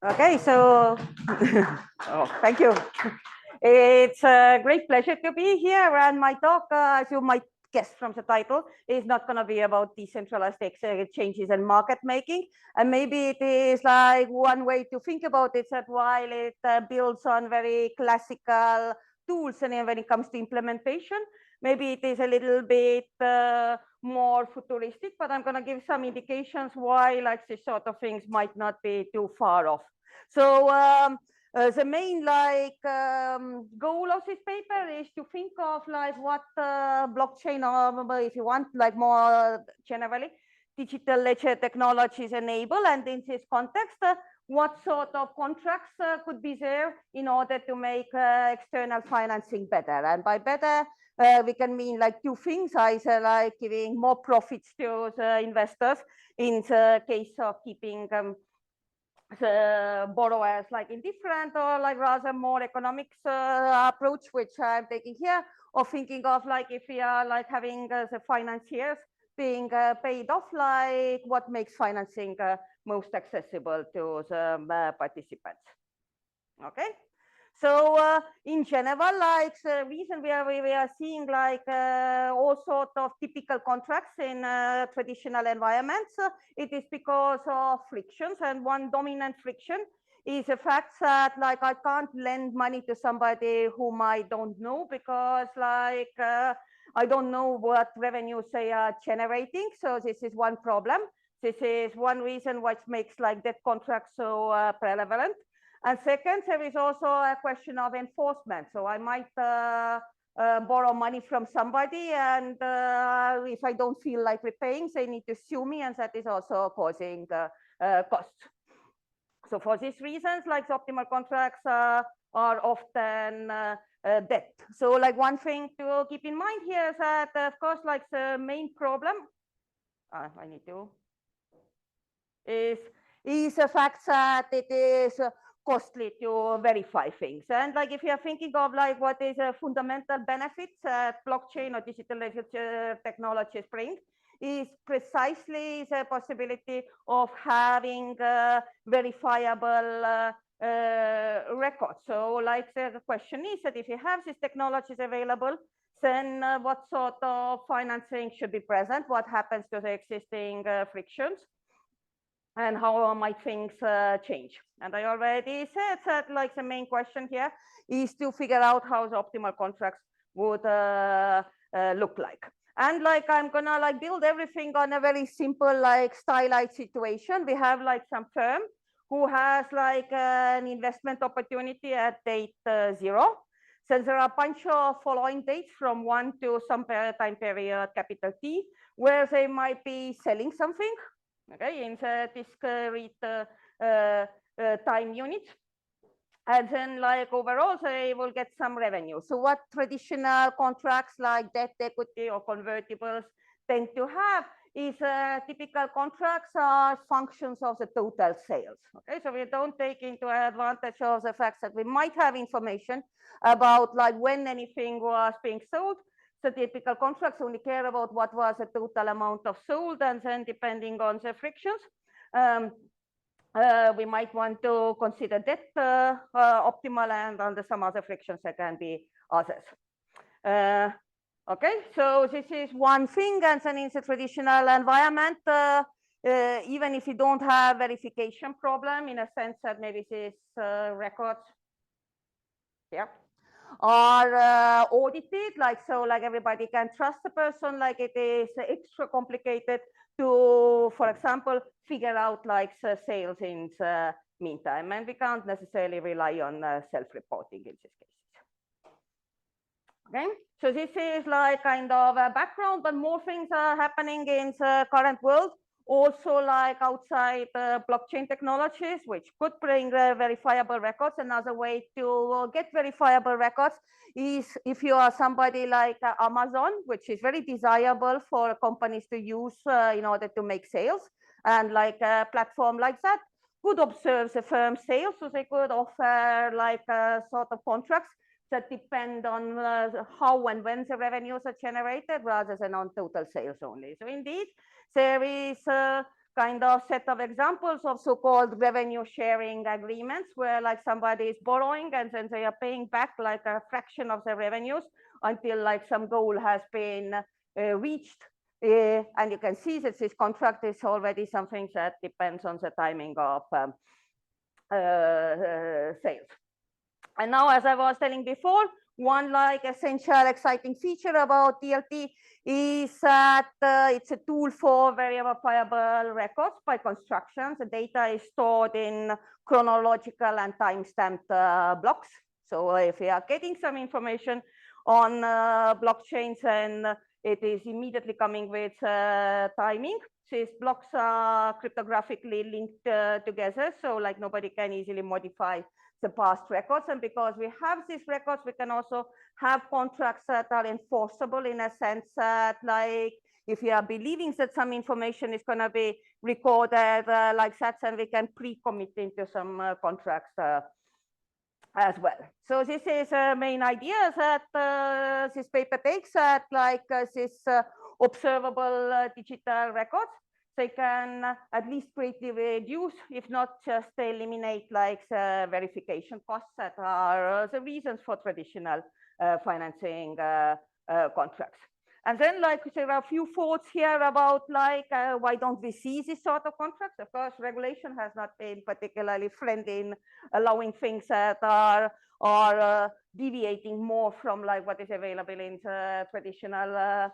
Okay, so oh, thank you. It's a great pleasure to be here, and my talk, as you might guess from the title, is not going to be about decentralized exchanges and market making. And maybe it is like one way to think about it, that while it builds on very classical tools, and when it comes to implementation, maybe it is a little bit more futuristic, but I'm going to give some indications why like this sort of things might not be too far off. So the main goal of this paper is to think of like what blockchain, or if you want, like more generally, digital ledger technologies enable, and in this context, what sort of contracts could be there in order to make external financing better. And by better, we can mean like two things: either like giving more profits to the investors in the case of keeping the borrowers like indifferent, or like rather more economics approach, which I'm taking here, or thinking of like if we are like having the financiers being paid off, like what makes financing most accessible to the participants. Okay. So in general, like the reason we are seeing like all sorts of typical contracts in traditional environments, it is because of frictions, and one dominant friction is the fact that like I can't lend money to somebody whom I don't know, because like I don't know what revenues they are generating. So this is one problem. This is one reason which makes like debt contracts so prevalent. And second, there is also a question of enforcement. So I might borrow money from somebody, and if I don't feel like repaying, they need to sue me, and that is also causing costs. So for these reasons, like the optimal contracts are often debt. So like one thing to keep in mind here is that, of course, like the main problem, I need to, is the fact that it is costly to verify things. And like if you're thinking of like what is a fundamental benefit that blockchain or digital ledger technologies bring, is precisely the possibility of having verifiable records. So like the question is that if you have these technologies available, then what sort of financing should be present? What happens to the existing frictions? And how might things change? And I already said that like the main question here is to figure out how the optimal contracts would look like. And like I'm gonna like build everything on a very simple like stylized situation. We have like some firm who has like an investment opportunity at date 0. Since there are a bunch of following dates from 1 to some time period capital T, where they might be selling something, okay, in the discrete time units. And then like overall, they will get some revenue. So what traditional contracts like debt, equity, or convertibles tend to have is typical contracts are functions of the total sales. Okay, so we don't take into advantage of the fact that we might have information about like when anything was being sold. So typical contracts only care about what was the total amount of sold, and then depending on the frictions, we might want to consider debt optimal, and under some other frictions there can be others. Okay, so this is one thing, and then in the traditional environment, even if you don't have verification problem, in a sense that maybe these records, yeah, are audited, like so, like everybody can trust the person, like it is extra complicated to, for example, figure out like sales in the meantime, and we can't necessarily rely on self-reporting in this case. Okay, so this is like kind of a background, but more things are happening in the current world, also like outside blockchain technologies, which could bring verifiable records. Another way to get verifiable records is if you are somebody like Amazon, which is very desirable for companies to use in order to make sales, and like a platform like that could observe the firm's sales, so they could offer like sort of contracts that depend on how and when the revenues are generated rather than on total sales only. So indeed, there is kind of set of examples of so-called revenue sharing agreements, where like somebody is borrowing and then they are paying back like a fraction of the revenues until like some goal has been reached. And you can see that this contract is already something that depends on the timing of sales. And now, as I was telling before, one like essential exciting feature about DLT is that it's a tool for verifiable records by construction. The data is stored in chronological and time-stamped blocks. So if we are getting some information on blockchains, and it is immediately coming with timing. These blocks are cryptographically linked together, so like nobody can easily modify the past records. And because we have these records, we can also have contracts that are enforceable in a sense that like if we are believing that some information is going to be recorded like that, then we can pre-commit into some contracts as well. So this is a main idea that this paper takes, that like this observable digital records, they can at least greatly reduce, if not just eliminate, like the verification costs that are the reasons for traditional financing contracts. And then like there are a few thoughts here about like why don't we see this sort of contracts? Of course, regulation has not been particularly friendly in allowing things that are deviating more from like what is available in the traditional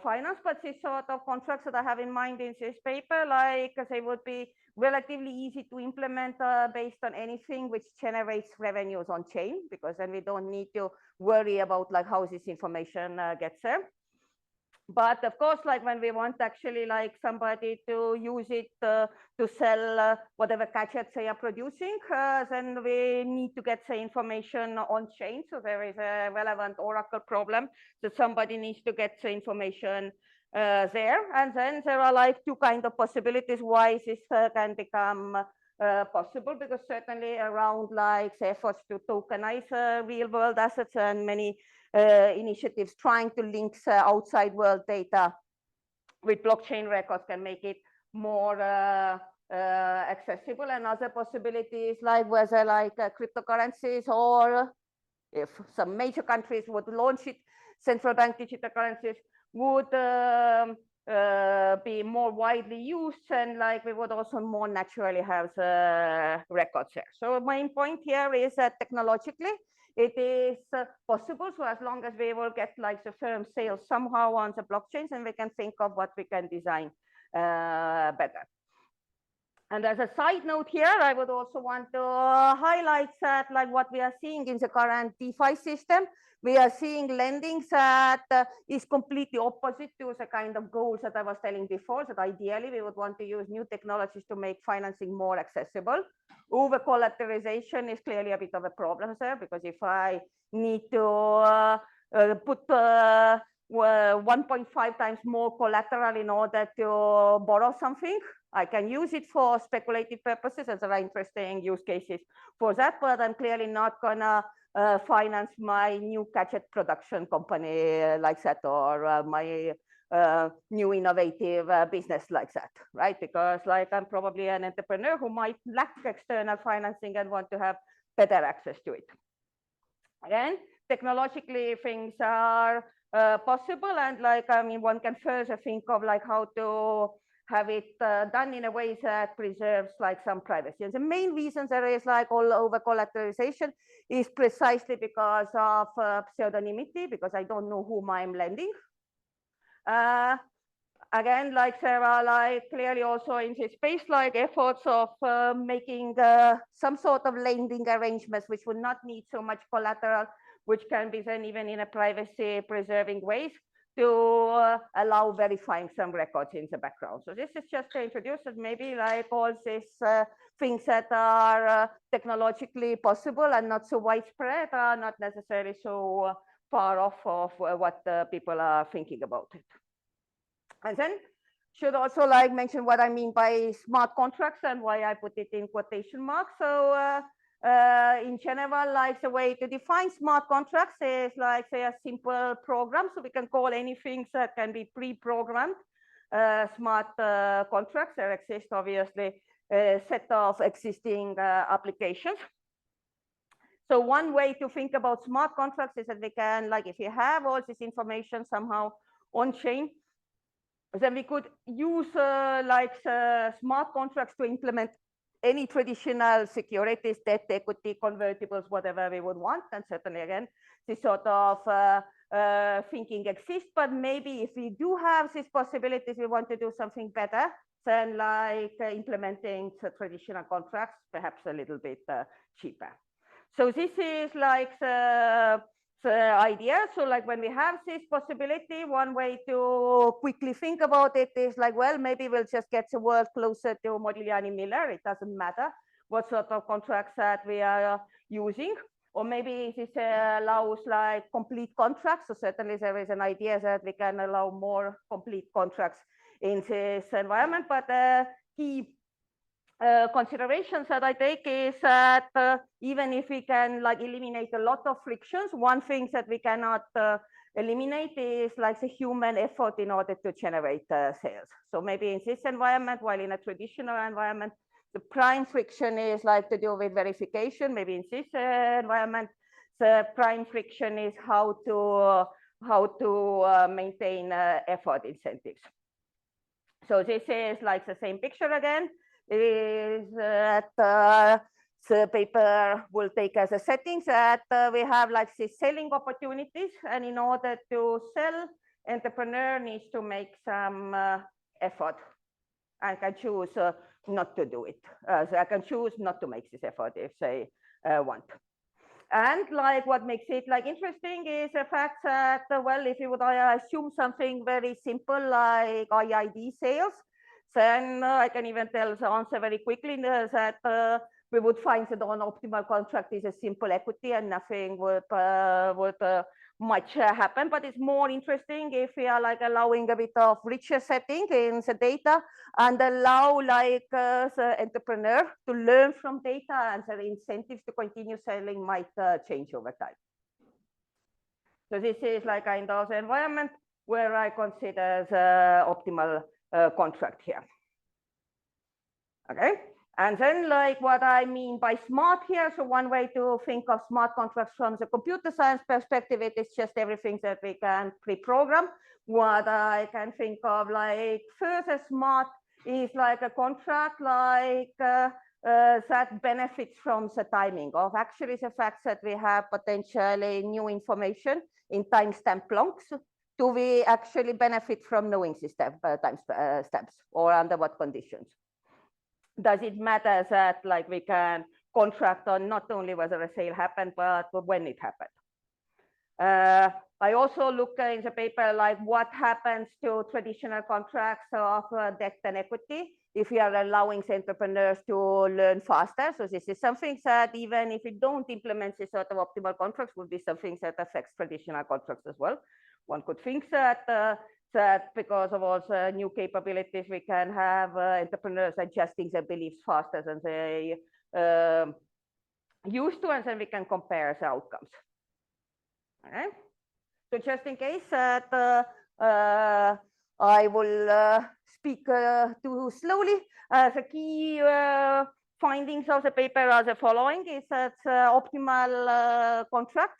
finance. But this sort of contracts that I have in mind in this paper, like they would be relatively easy to implement based on anything which generates revenues on chain, because then we don't need to worry about like how this information gets there. But of course, like when we want actually like somebody to use it to sell whatever gadgets they are producing, then we need to get the information on chain. So there is a relevant Oracle problem that somebody needs to get the information there. And then there are like two kind of possibilities why this can become possible, because certainly around like the efforts to tokenize real world assets and many initiatives trying to link outside world data with blockchain records can make it more accessible. And other possibilities, like whether like cryptocurrencies, or if some major countries would launch it, central bank digital currencies would be more widely used, and like we would also more naturally have the records there. So main point here is that technologically it is possible. So as long as we will get like the firm sales somehow on the blockchains, and we can think of what we can design better. And as a side note here, I would also want to highlight that like what we are seeing in the current DeFi system, we are seeing lending that is completely opposite to the kind of goals that I was telling before, that ideally we would want to use new technologies to make financing more accessible. Over collateralization is clearly a bit of a problem there, because if I need to put 1.5 times more collateral in order to borrow something, I can use it for speculative purposes, and there are interesting use cases for that, but I'm clearly not gonna finance my new gadget production company like that, or my new innovative business like that, right? Because like I'm probably an entrepreneur who might lack external financing and want to have better access to it. Again, technologically things are possible, and like I mean, one can further think of like how to have it done in a way that preserves like some privacy. And the main reason there is like all over collateralization is precisely because of pseudonymity, because I don't know whom I'm lending. Again, like there are like clearly also in this space like efforts of making some sort of lending arrangements which would not need so much collateral, which can be then even in a privacy preserving ways to allow verifying some records in the background. So this is just to introduce that maybe like all these things that are technologically possible and not so widespread are not necessarily so far off of what people are thinking about it. And then should also like mention what I mean by smart contracts and why I put it in quotation marks. So in general, like the way to define smart contracts is like say a simple program. So we can call anything that can be pre-programmed smart contracts. There exists obviously a set of existing applications. So one way to think about smart contracts is that we can, like, if you have all this information somehow on chain, then we could use smart contracts to implement any traditional securities, debt, equity, convertibles, whatever we would want. And certainly, again, this sort of thinking exists. But maybe if we do have these possibilities, we want to do something better than like implementing the traditional contracts, perhaps a little bit cheaper. So this is like the idea. So like when we have this possibility, one way to quickly think about it is like, well, maybe we'll just get the world closer to Modigliani-Miller. It doesn't matter what sort of contracts that we are using. Or maybe this allows like complete contracts. So certainly there is an idea that we can allow more complete contracts in this environment. But key considerations that I take is that even if we can like eliminate a lot of frictions, one thing that we cannot eliminate is like the human effort in order to generate sales. So maybe in this environment, while in a traditional environment, the prime friction is like to do with verification. Maybe in this environment, the prime friction is how to maintain effort incentives. So this is like the same picture again. Is that the paper will take as a setting that we have like these selling opportunities, and in order to sell, entrepreneur needs to make some effort and can choose not to do it. So I can choose not to make this effort if they want. And like what makes it like interesting is the fact that, well, if you would assume something very simple like IID sales, then I can even tell the answer very quickly that we would find that an optimal contract is a simple equity and nothing would much happen. But it's more interesting if we are like allowing a bit of richer setting in the data and allow like the entrepreneur to learn from data, and the incentives to continue selling might change over time. So this is like kind of the environment where I consider the optimal contract here. Okay, and then like what I mean by smart here. So one way to think of smart contracts from the computer science perspective, it is just everything that we can pre-program. What I can think of like further smart is like a contract like that benefits from the timing of actually the fact that we have potentially new information in timestamp blocks. Do we actually benefit from knowing these timestamps, or under what conditions? Does it matter that like we can contract on not only whether a sale happened, but when it happened? I also look in the paper like what happens to traditional contracts of debt and equity if we are allowing the entrepreneurs to learn faster. So this is something that even if we don't implement this sort of optimal contracts, would be something that affects traditional contracts as well. One could think that that because of all the new capabilities, we can have entrepreneurs adjusting their beliefs faster than they used to, and then we can compare the outcomes. Okay. So just in case that I will speak too slowly, the key findings of the paper are the following: is that optimal contract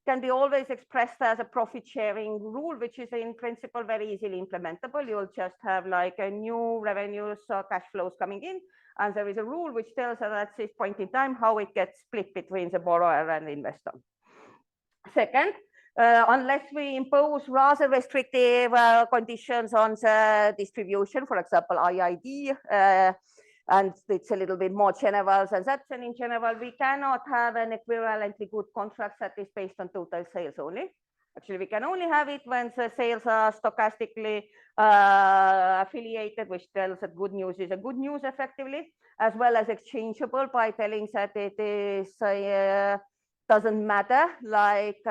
can be always expressed as a profit sharing rule, which is in principle very easily implementable. You'll just have like a new revenues or cash flows coming in, and there is a rule which tells us at this point in time how it gets split between the borrower and the investor. Second, unless we impose rather restrictive conditions on the distribution, for example, IID, and it's a little bit more general than that, and in general, we cannot have an equivalently good contract that is based on total sales only. Actually, we can only have it when the sales are stochastically affiliated, which tells that good news is a good news effectively, as well as exchangeable by telling that it is doesn't matter like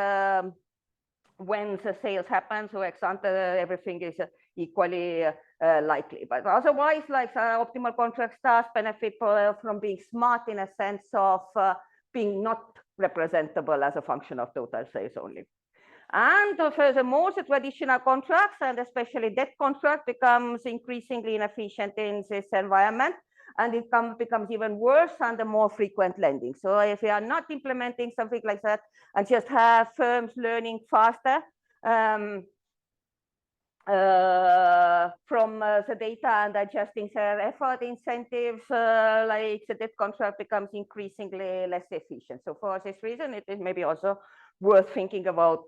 when the sales happen. So ex ante, everything is equally likely. But otherwise, like optimal contracts does benefit from being smart in a sense of being not representable as a function of total sales only. And furthermore, the traditional contracts and especially debt contract becomes increasingly inefficient in this environment. And it becomes even worse under more frequent lending. So if we are not implementing something like that and just have firms learning faster from the data and adjusting their effort incentives, like the debt contract becomes increasingly less efficient. So for this reason, it is maybe also worth thinking about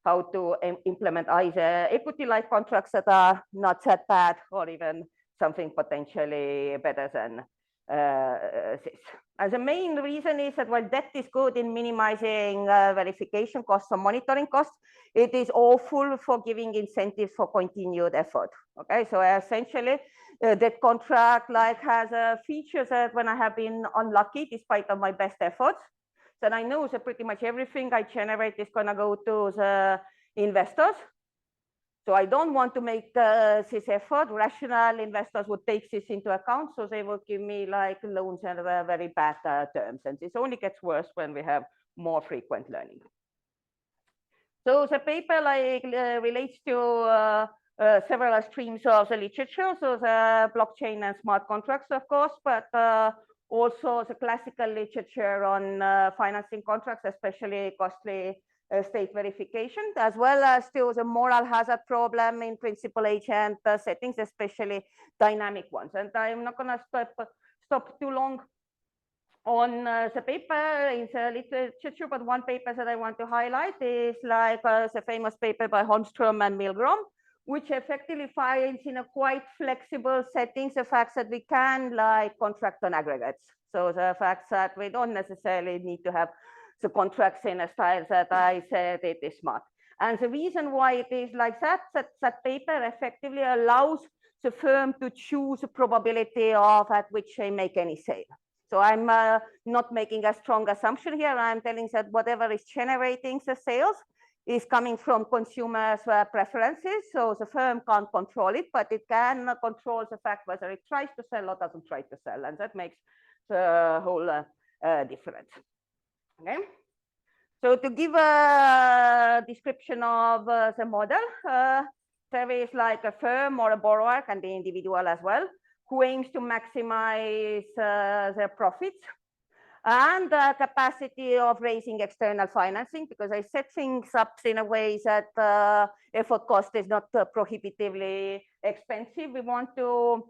how to implement either equity-like contracts that are not that bad or even something potentially better than this. And the main reason is that while debt is good in minimizing verification costs or monitoring costs, it is awful for giving incentives for continued effort. Okay, so essentially, debt contract like has a feature that when I have been unlucky, despite of my best efforts, then I know that pretty much everything I generate is going to go to the investors. So I don't want to make this effort. Rational investors would take this into account. So they will give me like loans at very bad terms. And this only gets worse when we have more frequent learning. So the paper like relates to several streams of the literature. So the blockchain and smart contracts, of course, but also the classical literature on financing contracts, especially costly state verification, as well as still the moral hazard problem in principal agent settings, especially dynamic ones. And I'm not going to stop too long on the paper in the literature, but one paper that I want to highlight is like the famous paper by Holmström and Milgrom, which effectively finds in a quite flexible settings the fact that we can like contract on aggregates. So the fact that we don't necessarily need to have the contracts in a style that I said it is smart. And the reason why it is like that paper effectively allows the firm to choose the probability of at which they make any sale. So I'm not making a strong assumption here. I'm telling that whatever is generating the sales is coming from consumers' preferences. So the firm can't control it, but it can control the fact whether it tries to sell or doesn't try to sell. And that makes the whole difference. Okay. So to give a description of the model, there is like a firm or a borrower, can be individual as well, who aims to maximize their profits and the capacity of raising external financing, because I set things up in a way that effort cost is not prohibitively expensive. We want to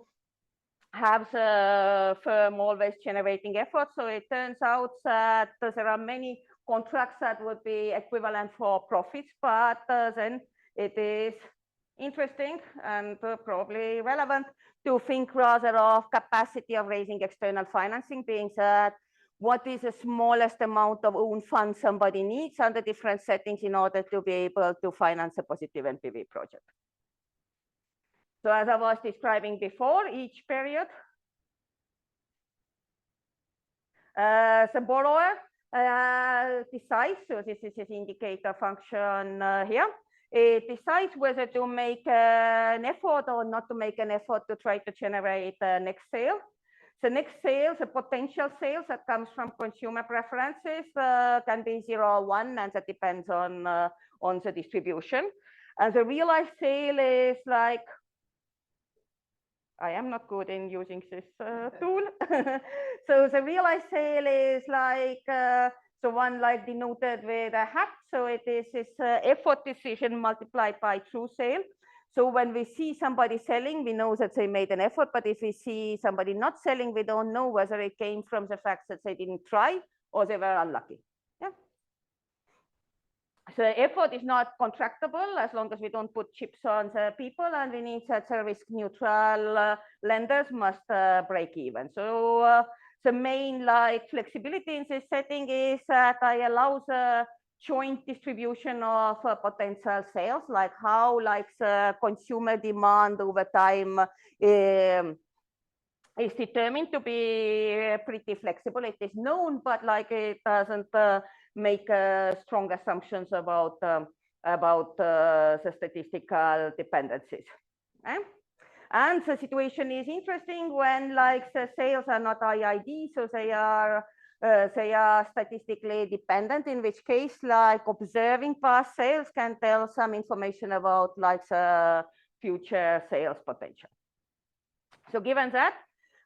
have the firm always generating effort. So it turns out that there are many contracts that would be equivalent for profits, but then it is interesting and probably relevant to think rather of capacity of raising external financing, being that what is the smallest amount of own funds somebody needs under different settings in order to be able to finance a positive NPV project. So as I was describing before, each period, the borrower decides, so this is his indicator function here, it decides whether to make an effort or not to make an effort to try to generate the next sale. The next sales, the potential sales that comes from consumer preferences can be 0 or 1, and that depends on the distribution. And the realized sale is like, I am not good in using this tool. So the realized sale is like the one like denoted with a hat. So it is this effort decision multiplied by true sale. So when we see somebody selling, we know that they made an effort. But if we see somebody not selling, we don't know whether it came from the fact that they didn't try or they were unlucky. Yeah. So effort is not contractable as long as we don't put chips on the people, and we need that the risk neutral lenders must break even. So the main like flexibility in this setting is that I allow the joint distribution of potential sales, like how like the consumer demand over time is determined to be pretty flexible. It is known, but like it doesn't make strong assumptions about the statistical dependencies. Okay? And the situation is interesting when like the sales are not IID, so they are they are statistically dependent, in which case like observing past sales can tell some information about like the future sales potential. So given that,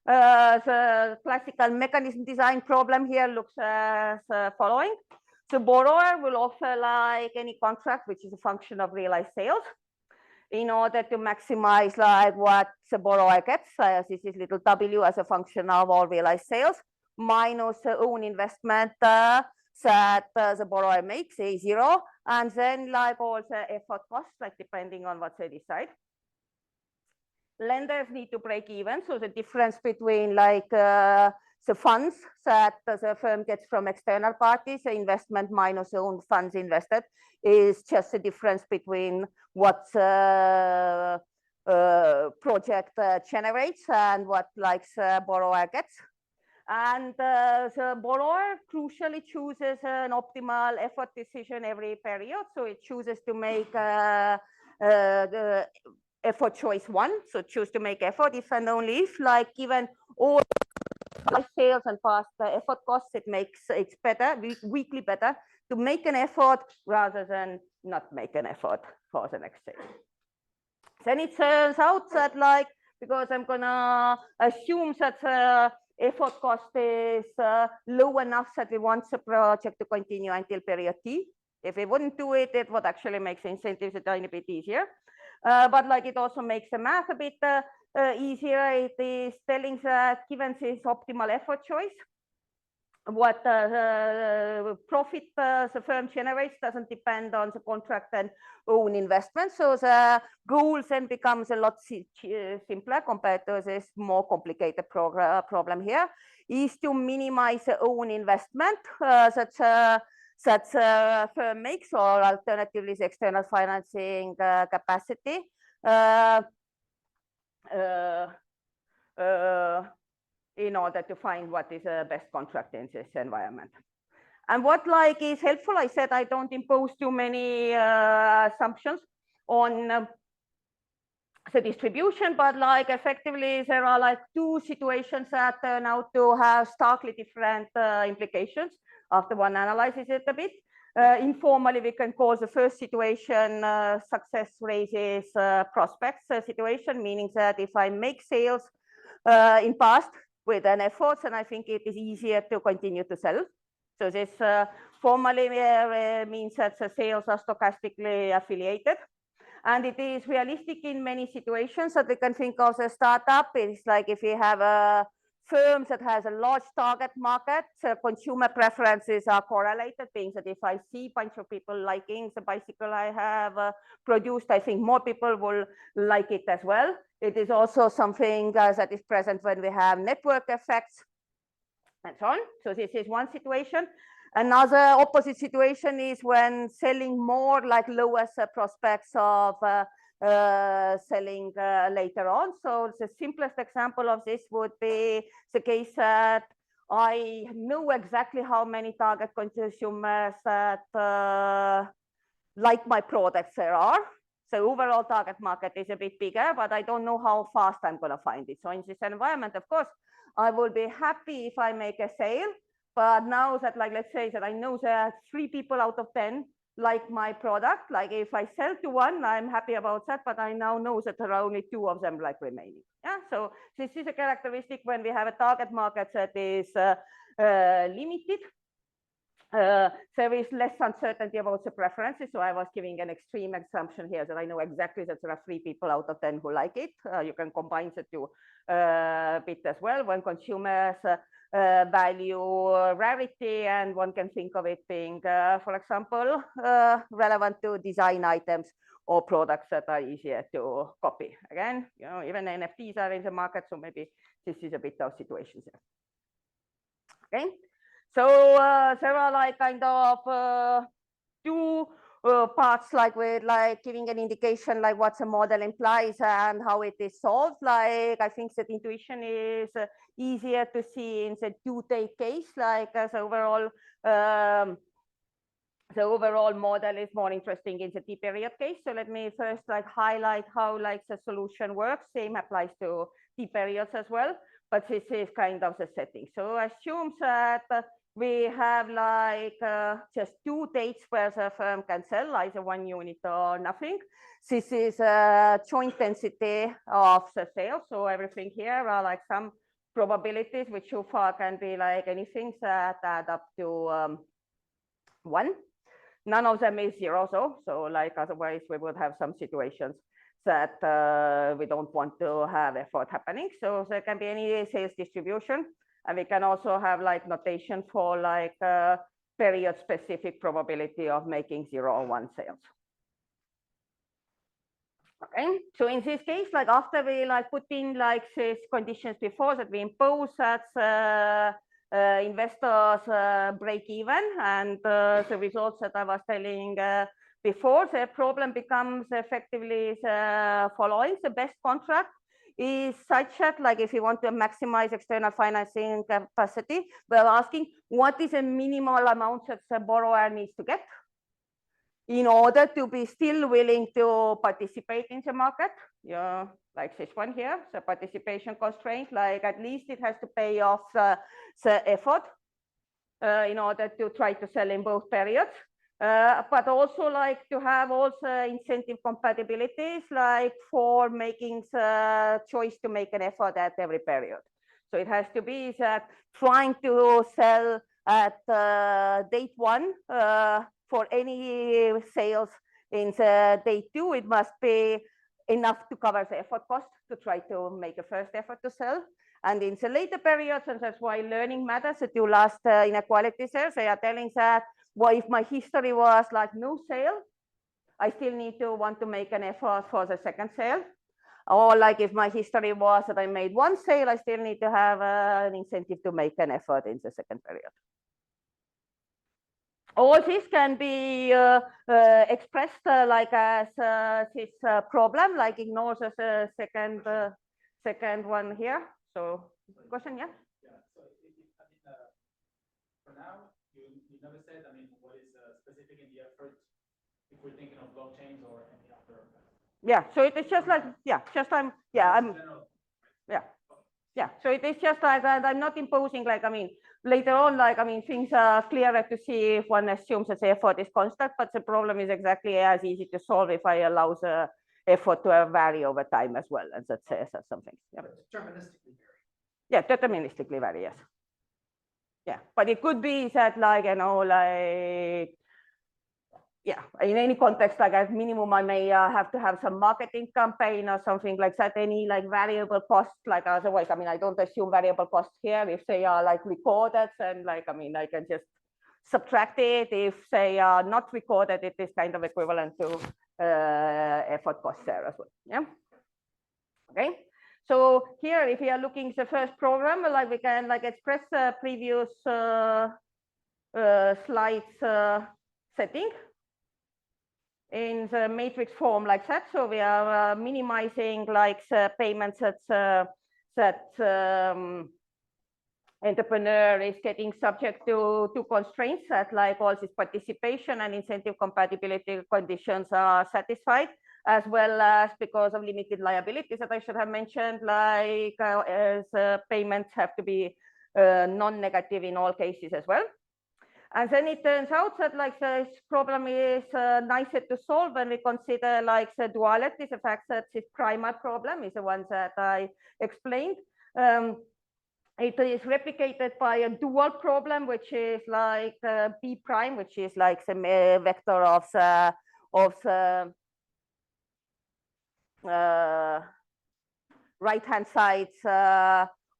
the classical mechanism design problem here looks as following. So borrower will offer like any contract, which is a function of realized sales, in order to maximize like what the borrower gets. This is little w as a function of all realized sales minus the own investment that the borrower makes, A0, and then like all the effort costs, like depending on what they decide. Lenders need to break even. So the difference between like the funds that the firm gets from external parties, the investment minus the own funds invested, is just the difference between what the project generates and what like the borrower gets. And the borrower crucially chooses an optimal effort decision every period. So it chooses to make the effort choice 1. So choose to make effort if and only if, like, given all sales and past effort costs, it's better, weekly better to make an effort rather than not make an effort for the next sale. Then it turns out that, like, because I'm gonna assume that effort cost is low enough that we want the project to continue until period T. If we wouldn't do it, it would actually make the incentives a tiny bit easier. But like it also makes the math a bit easier. It is telling that given this optimal effort choice, what profit the firm generates doesn't depend on the contract and own investment. So the goal then becomes a lot simpler compared to this more complicated problem here, is to minimize the own investment that the firm makes, or alternatively the external financing capacity. In order to find what is the best contract in this environment. And what like is helpful, I said I don't impose too many assumptions on the distribution, but like effectively there are like 2 situations that turn out to have starkly different implications after one analyzes it a bit. Informally, we can call the first situation success raises prospects situation, meaning that if I make sales in past with an effort, and I think it is easier to continue to sell. So this formally means that the sales are stochastically affiliated. And it is realistic in many situations that we can think of a startup. It's like if you have a firm that has a large target market, consumer preferences are correlated, being that if I see a bunch of people liking the bicycle I have produced, I think more people will like it as well. It is also something that is present when we have network effects and so on. So this is one situation. Another opposite situation is when selling more, like lowers the prospects of selling later on. So the simplest example of this would be the case that I know exactly how many target consumers that like my products there are. So overall target market is a bit bigger, but I don't know how fast I'm going to find it. So in this environment, of course, I will be happy if I make a sale. But now that, like, let's say that I know that 3 people out of 10 like my product, like if I sell to 1, I'm happy about that, but I now know that there are only 2 of them like remaining. Yeah, so this is a characteristic when we have a target market that is limited. There is less uncertainty about the preferences. So I was giving an extreme assumption here that I know exactly that there are 3 people out of 10 who like it. You can combine the 2 bit as well when consumers value rarity, and one can think of it being, for example, relevant to design items or products that are easier to copy. Again, you know, even NFTs are in the market, so maybe this is a bit of situations there. Okay. So there are like kind of 2 parts, like with like giving an indication like what the model implies and how it is solved. Like I think that intuition is easier to see in the due-date case, like as overall the overall model is more interesting in the T-period case. So let me first like highlight how like the solution works. Same applies to T-periods as well, but this is kind of the setting. So assume that we have like just 2 dates where the firm can sell either 1 unit or nothing. This is a joint density of the sale. So everything here are like some probabilities, which so far can be like anything that add up to 1. None of them is 0, so like otherwise we would have some situations that we don't want to have effort happening. So there can be any sales distribution, and we can also have like notation for like period specific probability of making 0 or 1 sales. Okay, so in this case, like after we like put in like these conditions before that we impose that investors break even, and the results that I was telling before, the problem becomes effectively the following. The best contract is such that like if you want to maximize external financing capacity, we're asking what is a minimal amount that the borrower needs to get in order to be still willing to participate in the market. Yeah, like this one here, the participation constraint, like at least it has to pay off the effort in order to try to sell in both periods. But also like to have also incentive compatibilities, like for making the choice to make an effort at every period. So it has to be that trying to sell at date 1 for any sales in the day 2, it must be enough to cover the effort cost to try to make a first effort to sell. And in the later periods, and that's why learning matters, the 2 last inequalities there, they are telling that, well, if my history was like no sale, I still need to want to make an effort for the second sale. Or like if my history was that I made 1 sale, I still need to have an incentive to make an effort in the second period. All this can be expressed like as this problem, like ignores the second one here. So question, yeah? Yeah, so for now, you never said, I mean, what is specific in the effort if we're thinking of blockchains or any other? Yeah, so it is just like, yeah, just I'm, yeah, I'm, yeah. Yeah, so it is just like that. I'm not imposing, like, I mean, later on, like, I mean, things are clearer to see if one assumes that the effort is constant, but the problem is exactly as easy to solve if I allow the effort to vary over time as well, as that says something. Yeah. Deterministically vary. Yeah, deterministically vary, yes. Yeah, but it could be that, like, you know, like, yeah, in any context, like at minimum, I may have to have some marketing campaign or something like that, any like variable costs, like otherwise, I mean, I don't assume variable costs here. If they are like recorded, then like, I mean, I can just subtract it. If they are not recorded, it is kind of equivalent to effort costs there as well, yeah? Okay, so here, if we are looking at the first program, like we can like express the previous slides setting in the matrix form like that. So we are minimizing like the payments that entrepreneur is getting subject to constraints that like all this participation and incentive compatibility conditions are satisfied, as well as because of limited liabilities that I should have mentioned, like as payments have to be non-negative in all cases as well. And then it turns out that like this problem is nicer to solve when we consider like the duality, the fact that this primal problem is the one that I explained. It is replicated by a dual problem, which is like B prime, which is like the vector of the right-hand sides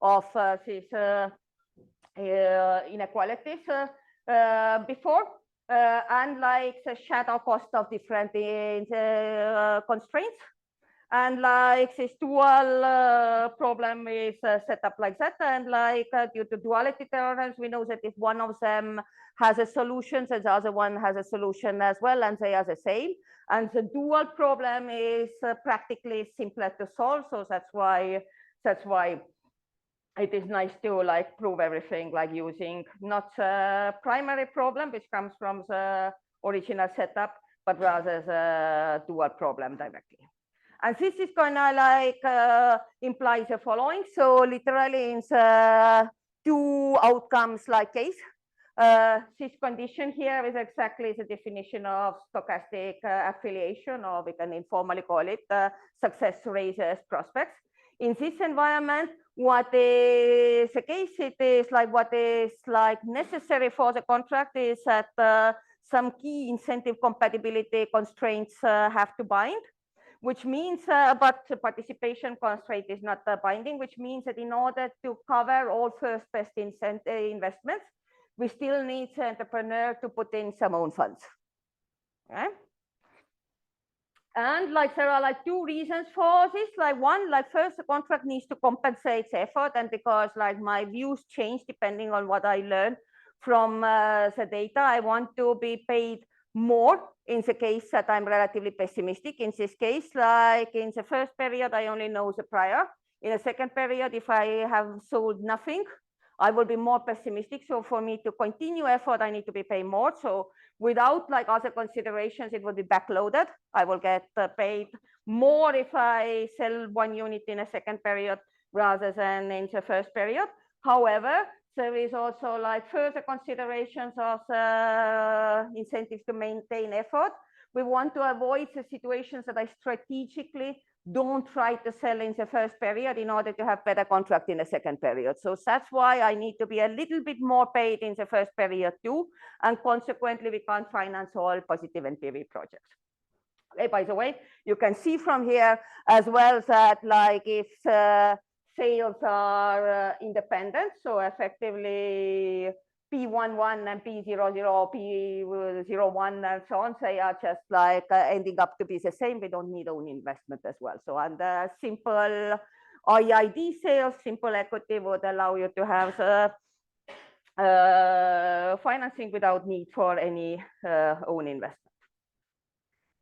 of these inequalities before, and like the shadow cost of different constraints. And like this dual problem is set up like that. And like due to duality theorems, we know that if one of them has a solution, so the other one has a solution as well, and they are the same. And the dual problem is practically simpler to solve. So that's why it is nice to like prove everything like using not the primary problem, which comes from the original setup, but rather the dual problem directly. And this is gonna like imply the following. So literally in the 2 outcomes like case, This condition here is exactly the definition of stochastic affiliation, or we can informally call it success raises prospects. In this environment, what is the case? It is like what is like necessary for the contract is that some key incentive compatibility constraints have to bind, which means, but the participation constraint is not binding, which means that in order to cover all first best investments, we still need the entrepreneur to put in some own funds. Okay? And like there are like two reasons for this. Like one, like first, the contract needs to compensate the effort, and because like my views change depending on what I learn from the data, I want to be paid more in the case that I'm relatively pessimistic. In this case, like in the first period, I only know the prior. In the second period, if I have sold nothing, I will be more pessimistic. So for me to continue effort, I need to be paid more. So without like other considerations, it will be backloaded. I will get paid more if I sell one unit in a second period rather than in the first period. However, there is also like further considerations of incentives to maintain effort. We want to avoid the situations that I strategically don't try to sell in the first period in order to have better contract in the second period. So that's why I need to be a little bit more paid in the first period too. And consequently, we can't finance all positive NPV projects. Okay, by the way, you can see from here as well that like if sales are independent, so effectively P11 and P00, P01 and so on, they are just like ending up to be the same. We don't need own investment as well. So under simple IID sales, simple equity would allow you to have financing without need for any own investment.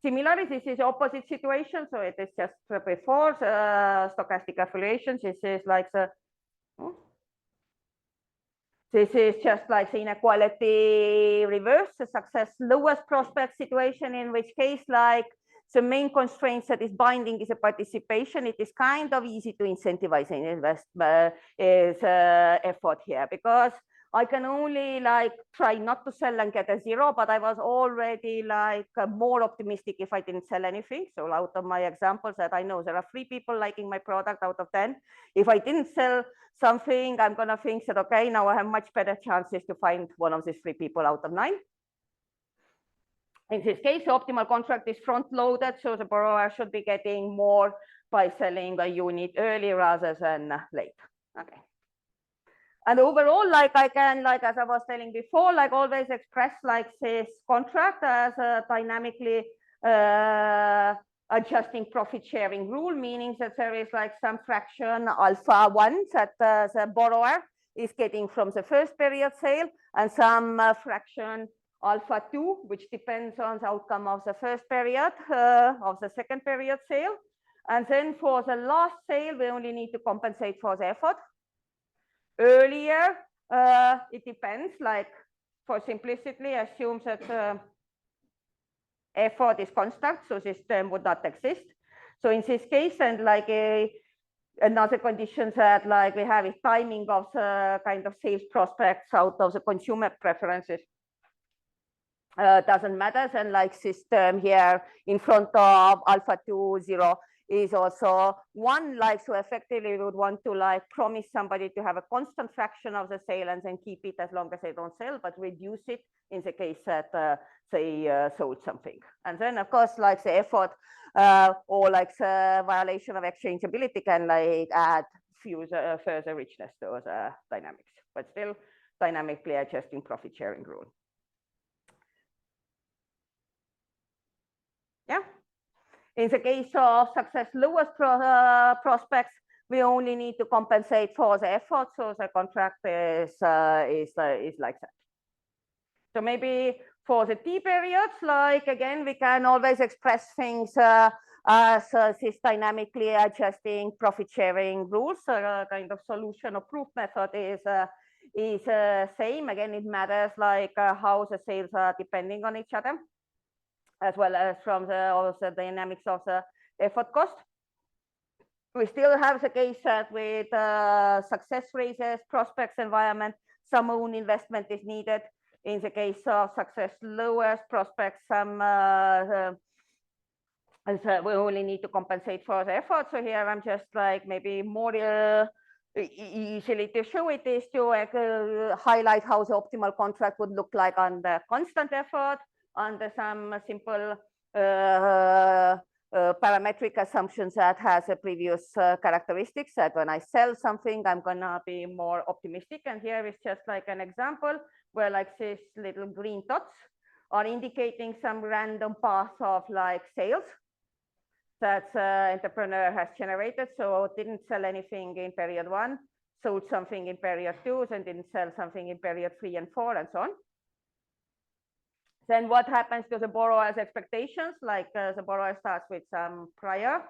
Similarly, this is opposite situation. So it is just before stochastic affiliations. This is like the this is just like the inequality reverse, the success lowest prospect situation, in which case like the main constraints that is binding is a participation. It is kind of easy to incentivize an investment effort here, because I can only like try not to sell and get a zero, but I was already like more optimistic if I didn't sell anything. So out of my examples that I know, there are 3 people liking my product out of 10. If I didn't sell something, I'm gonna think that, okay, now I have much better chances to find one of these 3 people out of 9. In this case, the optimal contract is front loaded, so the borrower should be getting more by selling a unit early rather than late. Okay. And overall, like I can, like as I was telling before, like always express like this contract as a dynamically adjusting profit sharing rule, meaning that there is like some fraction alpha 1 that the borrower is getting from the first period sale, and some fraction alpha 2, which depends on the outcome of the first period of the second period sale. And then for the last sale, we only need to compensate for the effort. Earlier, it depends, like for simplicity, assumes that effort is constant, so this term would not exist. So in this case, and like another condition that like we have is timing of the kind of sales prospects out of the consumer preferences doesn't matter. And like this term here in front of alpha 2, 0 is also 1, like, so effectively we would want to like promise somebody to have a constant fraction of the sale and then keep it as long as they don't sell, but reduce it in the case that they sold something. And then of course, like the effort or like the violation of exchangeability can like add further richness to the dynamics, but still dynamically adjusting profit sharing rule. Yeah. In the case of success lowest prospects, we only need to compensate for the effort, so the contract is like that. So maybe for the T periods, like again, we can always express things as this dynamically adjusting profit sharing rules. Kind of solution or proof method is same. Again, it matters like how the sales are depending on each other, as well as from the dynamics of the effort cost. We still have the case that with success raises prospects environment, some own investment is needed. In the case of success lowest prospects, some we only need to compensate for the effort. So here I'm just like maybe more easily to show it is to highlight how the optimal contract would look like on the constant effort, under some simple parametric assumptions that has a previous characteristics that when I sell something, I'm gonna be more optimistic. And here is just like an example where like these little green dots are indicating some random path of like sales that entrepreneur has generated. So didn't sell anything in period 1, sold something in period 2, then didn't sell something in period 3 and 4, and so on. Then what happens to the borrower's expectations? Like the borrower starts with some prior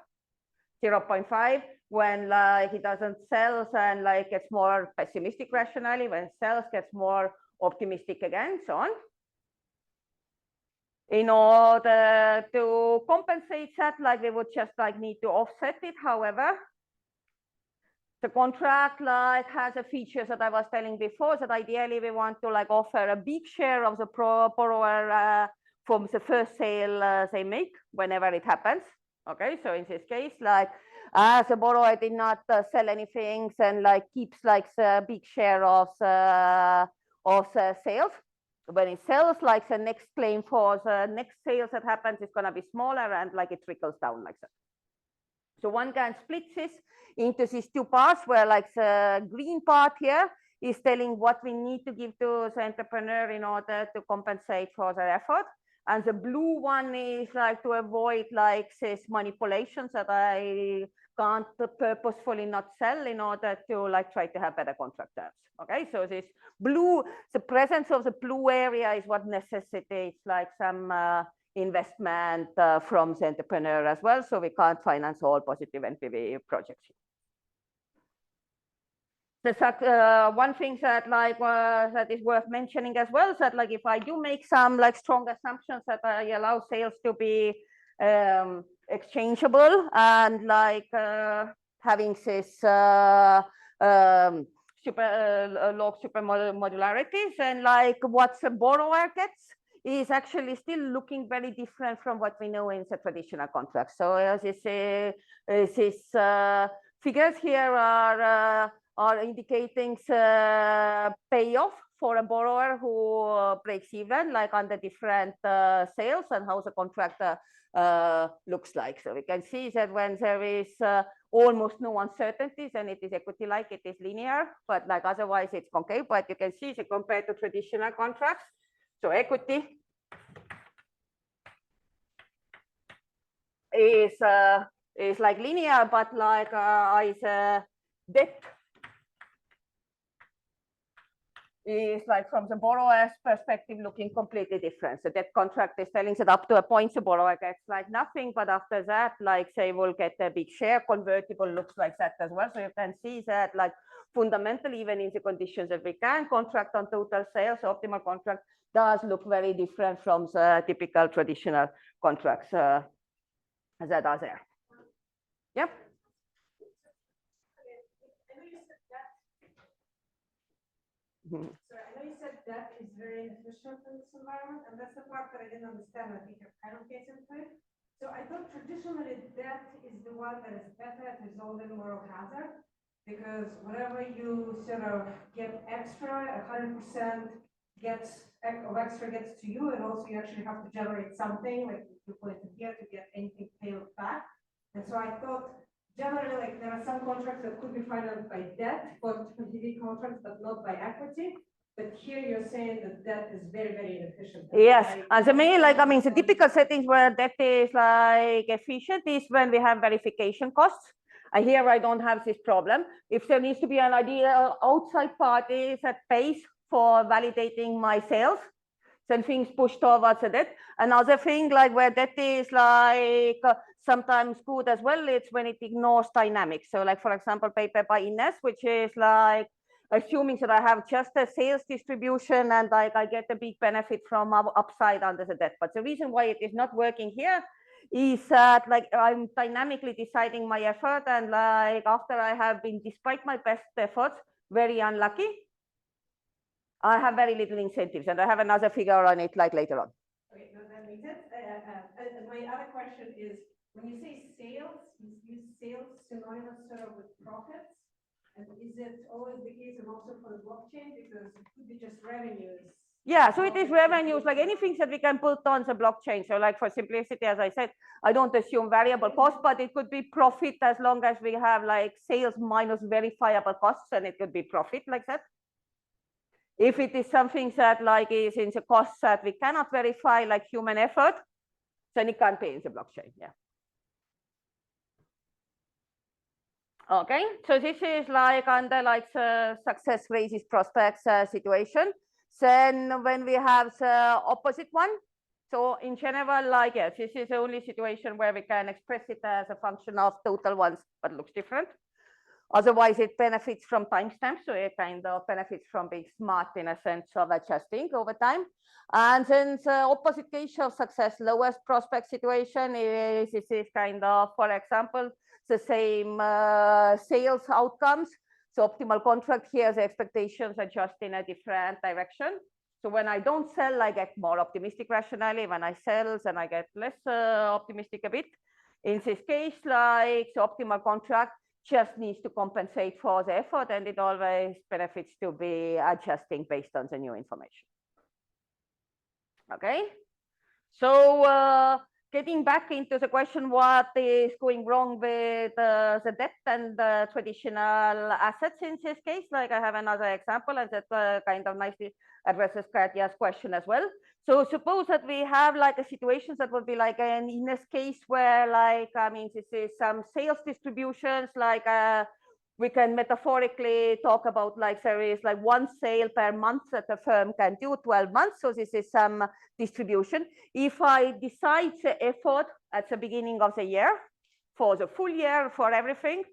0.5. When like he doesn't sell, and like gets more pessimistic rationally. When sells, gets more optimistic again, so on. In order to compensate that, like we would just like need to offset it. However, the contract like has a feature that I was telling before, that ideally we want to like offer a big share of the borrower from the first sale they make whenever it happens. Okay, so in this case, like as a borrower did not sell anything, and like keeps like the big share of the sales. When it sells, like the next claim for the next sales that happens is going to be smaller, and like it trickles down like that. So one can split this into these two parts, where like the green part here is telling what we need to give to the entrepreneur in order to compensate for their effort. And the blue one is like to avoid like this manipulations that I can't purposefully not sell in order to like try to have better contract terms. Okay, so this blue, the presence of the blue area is what necessitates like some investment from the entrepreneur as well. So we can't finance all positive NPV projects. The one thing that like that is worth mentioning as well is that like if I do make some like strong assumptions that I allow sales to be exchangeable, and like having this log super modularities, and like what the borrower gets is actually still looking very different from what we know in the traditional contracts. So these figures here are indicating payoff for a borrower who breaks even, like on the different sales, and how the contract looks like. So we can see that when there is almost no uncertainties, and it is equity-like, it is linear, but like otherwise it's concave. But you can see that compared to traditional contracts, so equity is like linear, but like is debt is like from the borrower's perspective looking completely different. So that contract is telling that up to a point the borrower gets like nothing, but after that, like they will get a big share. Convertible looks like that as well. So you can see that like fundamentally, even in the conditions that we can contract on total sales, optimal contract does look very different from the typical traditional contracts that are there. Yep. So I know you said debt is very inefficient in this environment, and that's the part that I didn't understand. I think you're kind of getting to it. So I thought traditionally debt is the one that is better at resolving moral hazard, because whatever you sort of get extra, 100% gets to you, and also you actually have to generate something, like you put it here to get anything paid back. And so I thought generally, like there are some contracts that could be financed by debt for PPP contracts, but not by equity. But here you're saying that debt is very, very inefficient. Yes, and the main, like, I mean, the typical settings where debt is like efficient is when we have verification costs. And here I don't have this problem. If there needs to be an ideal outside party that pays for validating my sales, then things push towards the debt. Another thing, like where debt is like sometimes good as well, it's when it ignores dynamics. So like, for example, paper by Ines, which is like assuming that I have just a sales distribution and like I get a big benefit from upside under the debt. But the reason why it is not working here is that like I'm dynamically deciding my effort, and like after I have been, despite my best efforts, very unlucky, I have very little incentives, and I have another figure on it like later on. Okay, no, that makes sense. My other question is, when you say sales, you use sales synonymous sort of with profits? And is it always the case and also for the blockchain? Because it could be just revenues. Yeah, so it is revenues, like anything that we can put on the blockchain. So like for simplicity, as I said, I don't assume variable cost, but it could be profit as long as we have like sales minus verifiable costs, and it could be profit like that. If it is something that like is in the costs that we cannot verify, like human effort, then it can't be in the blockchain. Yeah. Okay, so this is like under like the success raises prospects situation. Then when we have the opposite one, so in general, like yes, this is the only situation where we can express it as a function of total ones, but looks different. Otherwise, it benefits from timestamps, so it kind of benefits from being smart in a sense of adjusting over time. And then the opposite case of success lowest prospect situation is this is kind of, for example, the same sales outcomes. So optimal contract here, the expectations adjust in a different direction. So when I don't sell, I get more optimistic rationally. When I sell, then I get less optimistic a bit. In this case, like the optimal contract just needs to compensate for the effort, and it always benefits to be adjusting based on the new information. Okay, so getting back into the question, what is going wrong with the debt and the traditional assets in this case? Like I have another example, and that kind of nicely addresses Katja's question as well. So suppose that we have like a situation that would be like an Ines case where like, I mean, this is some sales distributions, like we can metaphorically talk about like there is like one sale per month that a firm can do 12 months. So this is some distribution. If I decide the effort at the beginning of the year for the full year for everything,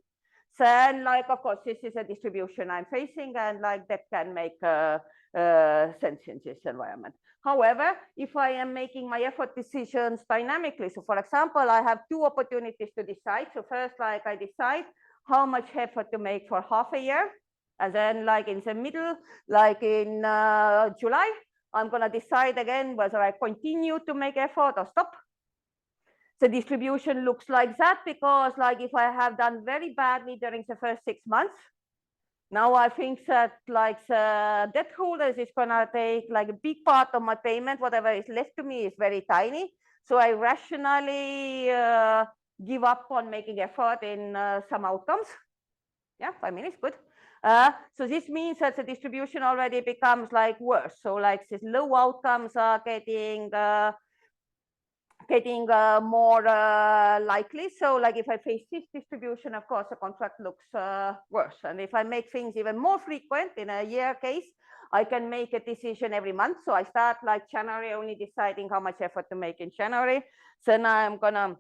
then like, of course, this is a distribution I'm facing, and like that can make sense in this environment. However, if I am making my effort decisions dynamically, so for example, I have two opportunities to decide. So first, like I decide how much effort to make for half a year. And then like in the middle, like in July, I'm going to decide again whether I continue to make effort or stop. The distribution looks like that because like if I have done very badly during the first 6 months, now I think that like the debt holders is going to take like a big part of my payment. Whatever is left to me is very tiny. So I rationally give up on making effort in some outcomes. Yeah, 5 minutes, good. So this means that the distribution already becomes like worse. So like these low outcomes are getting more likely. So like if I face this distribution, of course, the contract looks worse. And if I make things even more frequent in a year case, I can make a decision every month. So I start like January only deciding how much effort to make in January. Then I'm gonna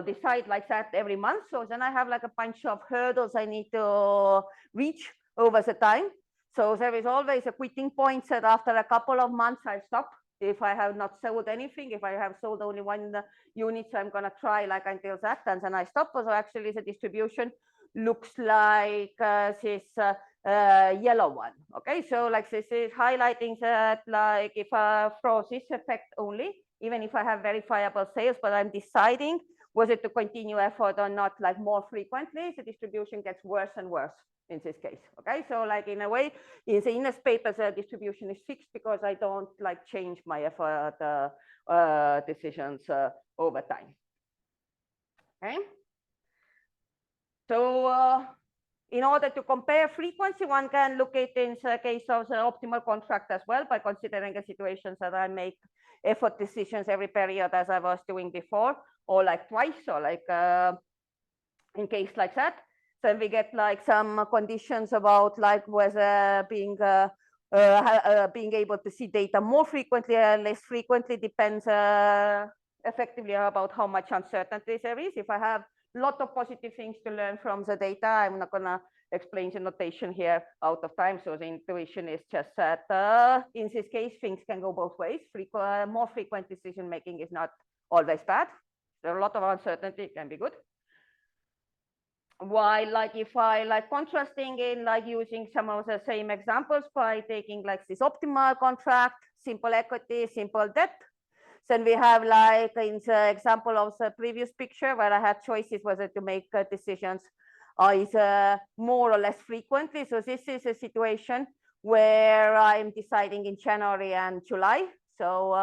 decide like that every month. So then I have like a bunch of hurdles I need to reach over the time. So there is always a quitting point that after a couple of months I stop. If I have not sold anything, if I have sold only one unit, so I'm going to try like until that, and then I stop. So actually the distribution looks like this yellow one. Okay, so like this is highlighting that like if I throw this effect only, even if I have verifiable sales, but I'm deciding whether to continue effort or not, like more frequently, the distribution gets worse and worse in this case. Okay, so like in a way, in the Ines paper, the distribution is fixed because I don't like change my effort decisions over time. Okay, so in order to compare frequency, one can look at in the case of the optimal contract as well by considering the situations that I make effort decisions every period as I was doing before, or like twice, or like in case like that. Then we get like some conditions about like whether being able to see data more frequently or less frequently depends effectively about how much uncertainty there is. If I have a lot of positive things to learn from the data, I'm not going to explain the notation here out of time. So the intuition is just that in this case, things can go both ways. More frequent decision making is not always bad. There are a lot of uncertainty, it can be good. While like if I like contrasting in like using some of the same examples by taking like this optimal contract, simple equity, simple debt. Then we have like in the example of the previous picture where I had choices whether to make decisions either more or less frequently. So this is a situation where I'm deciding in January and July. So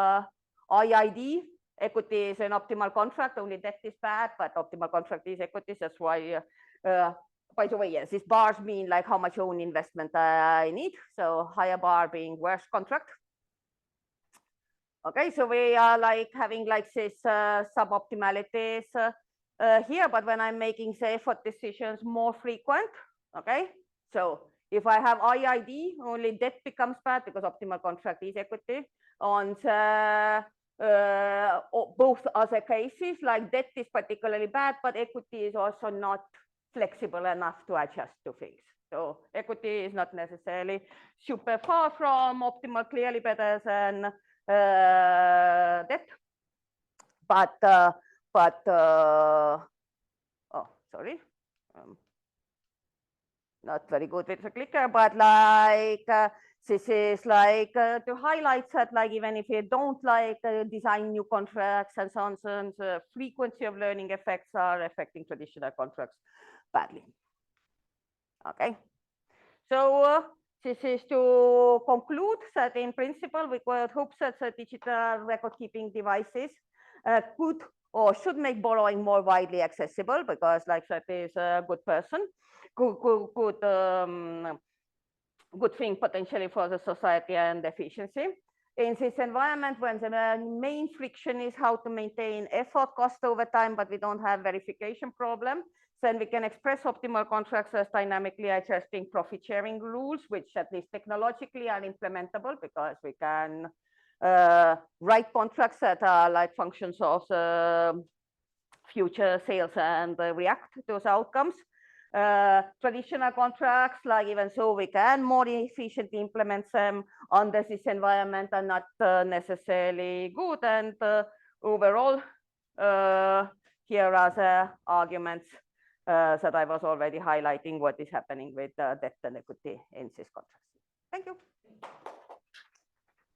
IID, equity is an optimal contract, only debt is bad, but optimal contract is equity. That's why, by the way, yes, these bars mean like how much own investment I need. So higher bar being worse contract. Okay, so we are like having like this suboptimalities here, but when I'm making the effort decisions more frequent, okay, so if I have IID, only debt becomes bad because optimal contract is equity. On the both other cases, like debt is particularly bad, but equity is also not flexible enough to adjust to things. So equity is not necessarily super far from optimal, clearly better than debt, but oh, sorry, not very good with the clicker, but like this is like to highlight that like even if you don't like design new contracts and so on, so the frequency of learning effects are affecting traditional contracts badly. Okay, so this is to conclude that in principle, we could hope that the digital record keeping devices could or should make borrowing more widely accessible because like that is a good person, good thing potentially for the society and efficiency. In this environment, when the main friction is how to maintain effort cost over time, but we don't have verification problem, then we can express optimal contracts as dynamically adjusting profit sharing rules, which at least technologically are implementable because we can write contracts that are like functions of the future sales and react to those outcomes. Traditional contracts, like even so, we can more efficiently implement them under this environment are not necessarily good. And overall, here are the arguments that I was already highlighting what is happening with debt and equity in this contract. Thank you.